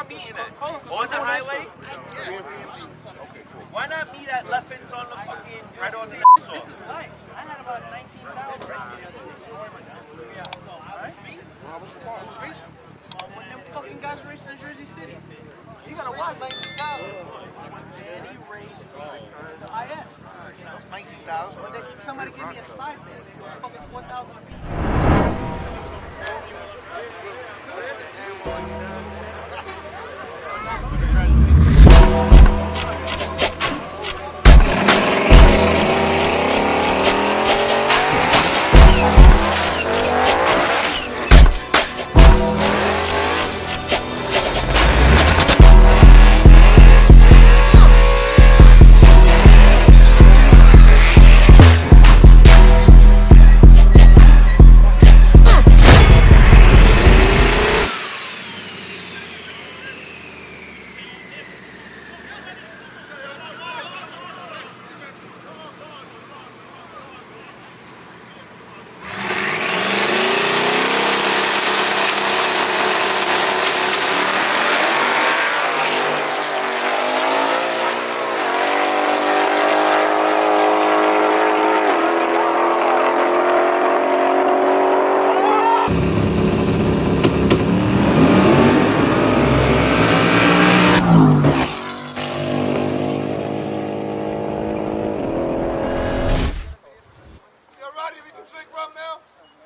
we meeting at? On the highway? Why not meet at Leffins on the fucking, right on the This is light. I had about 19,000 around the other day. Alright? When them fucking guys racing in Jersey City. You gotta watch 19,000. And he raced to IS. 19,000. But somebody gave me a side bid. It was fucking 4,000 a piece.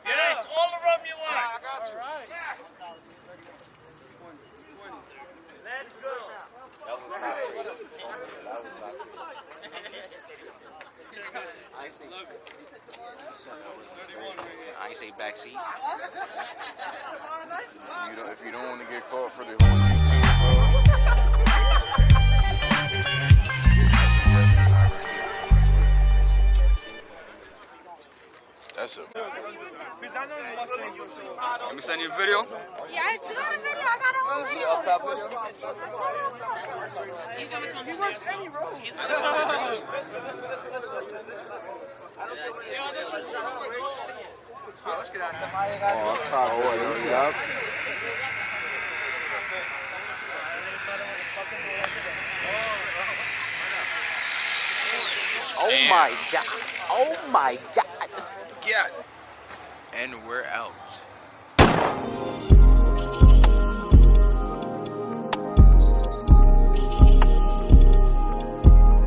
Yes, all the rum you want. I got you. Let's go. I say backseat. If you don't want to get caught for the whole YouTube, that's a. Let me send you a video. Yeah, I took a video. I got a whole See video. up top video. He works any road. Oh, up top video, yep. Oh my god. Oh my god. Yeah. And we're out.